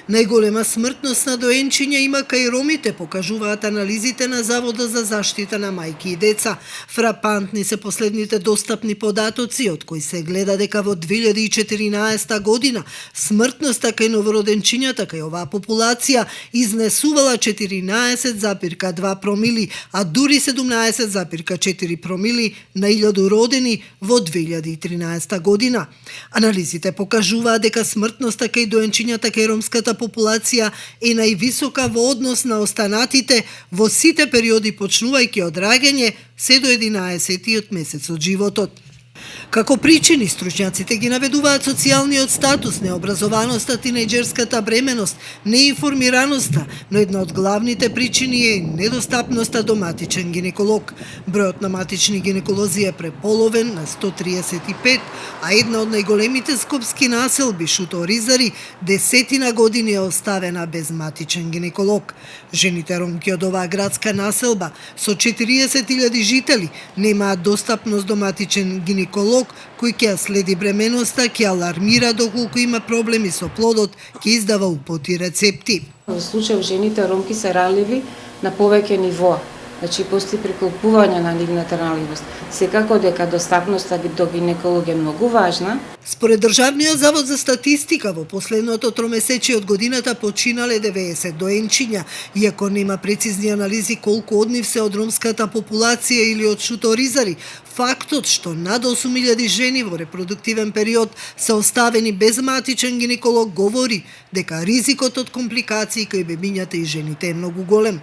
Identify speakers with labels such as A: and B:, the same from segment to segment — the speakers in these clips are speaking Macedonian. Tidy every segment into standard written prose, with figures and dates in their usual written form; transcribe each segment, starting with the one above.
A: Најголема смртност на доенчиња има кај ромите, покажуваат анализите на Заводот за заштита на мајки и деца. Фрапантни се последните достапни податоци, од кои се гледа дека во 2014 година смртноста кај новороденчињата кај оваа популација изнесувала 14,2 промили, а дури 17,4 промили на 1000 родени во 2013 година. Анализите покажуваат дека смртноста кај доенчињата кај ромската популација е највисока во однос на останатите во сите периоди почнувајќи од раѓање се до 11-тиот месец од животот. Како причини, стручњаците ги наведуваат социјалниот статус, необразованоста, тинејџерската бременост, неинформираноста, но една од главните причини е недостапноста до матичен гинеколог. Бројот на матични гинеколози е преполовен на 135, а една од најголемите скопски населби, Шуто Оризари, 10 години е оставена без матичен гинеколог. Жените ромки од оваа градска населба со 40.000 жители немаат достапност до матичен гинеколог кој ќе следи бременоста, ќе алармира доколку има проблеми со плодот, ќе издава упути и рецепти.
B: Во случај жените ромки се ранливи на повеќе нивоа. Значи, постои приколпување на нивната ранливост. Секако дека достапноста до гинеколог е многу важна.
A: Според Државниот завод за статистика, во последното тромесечие од годината починале 90 доенчиња, иако нема прецизни анализи колку од нив се од ромската популација или од Шуто Оризари, фактот што над 8.000 жени во репродуктивен период се оставени без матичен гинеколог говори дека ризикот од компликации кај бебињата и жените е многу голем.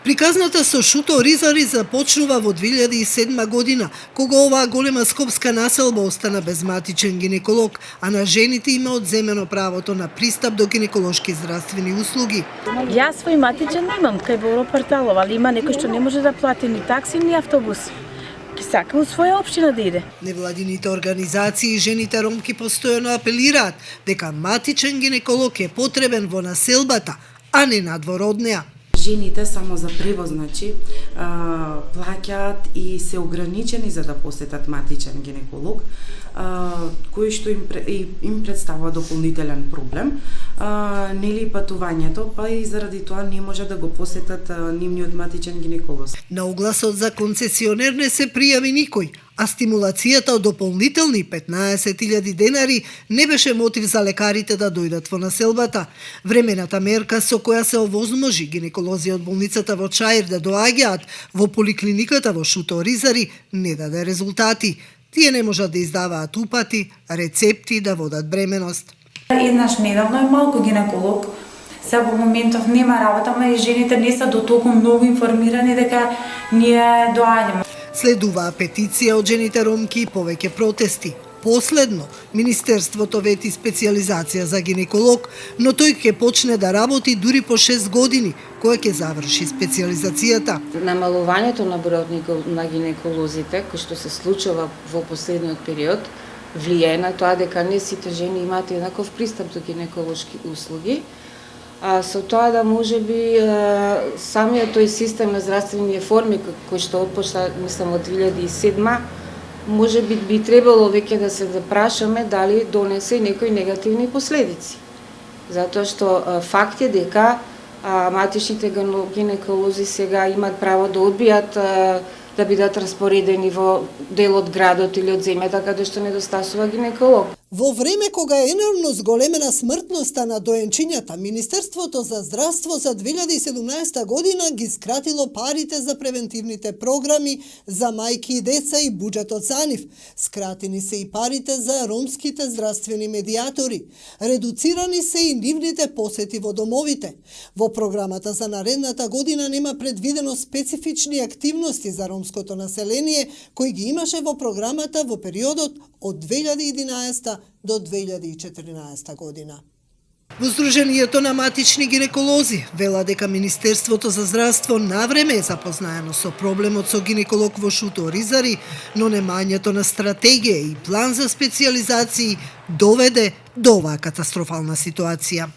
A: Приказната со Шуто Оризари започнува во 2007 година, кога оваа голема скопска населба остана без матичен гинеколог, а на жените има одземено правото на пристап до гинеколошки здравствени услуги.
C: Јас свој матичен немам кај во Ропарталова, али има некој што не може да плати ни такси ни автобус. Ки сака у своја општина да иде.
A: Невладините организации и жените ромки постојано апелираат дека матичен гинеколог е потребен во населбата, а не надвор од неа.
D: Жените само за превоз, значи, плаќаат и се ограничени за да посетат матичен гинеколог, кој што им представува дополнителен проблем, нели патувањето, па и заради тоа не може да го посетат нивниот матичен гинеколог.
A: На огласот за концесионер не се пријави никој, а стимулацијата од дополнителни 15.000 денари не беше мотив за лекарите да дојдат во населбата. Времената мерка со која се овозможи гинеколози од болницата во Чаир да доаѓаат во поликлиниката во Шуто Оризари не даде резултати. Тие не можат да издаваат упати, рецепти да водат бременост.
E: Еднаш недавно е малку гинеколог. Сега во моментов нема работа, ама и жените не се до толку многу информирани дека ние доаѓаме.
A: Следуваа петиција од жените ромки и повеќе протести. Последно, Министерството вети специјализација за гинеколог, но тој ќе почне да работи дури по 6 години, која ќе заврши специјализацијата.
B: Намалувањето на бројот на гинеколозите, кој што се случува во последниот период, влијае на тоа дека не сите жени имаат еднаков пристап до гинеколошки услуги, а со тоа да можеби самиот тој систем на здравствени реформи кој што отпочна, мислам, од 2007, можеби би требало веќе да се запрашаме дали донесе некои негативни последици. Затоа што факт е дека матичните гинеколози сега имаат право да одбијат да бидат распоредени во дел од градот или од земјата каде што недостасува гинеколог.
A: Во време кога е енормно зголемена смртноста на доенчињата, Министерството за здравство за 2017 година ги скратило парите за превентивните програми за мајки и деца и буџетот за нив. Скратени се и парите за ромските здравствени медиатори. Редуцирани се и нивните посети во домовите. Во програмата за наредната година нема предвидено специфични активности за ромското население, кои ги имаше во програмата во периодот од 2011 до 2014 година. Во Сдруженијето на матични гинеколози вела дека Министерството за здравство навреме е запознаено со проблемот со гинеколог во Шуто Оризари, но немањето на стратегија и план за специјализации доведе до оваа катастрофална ситуација.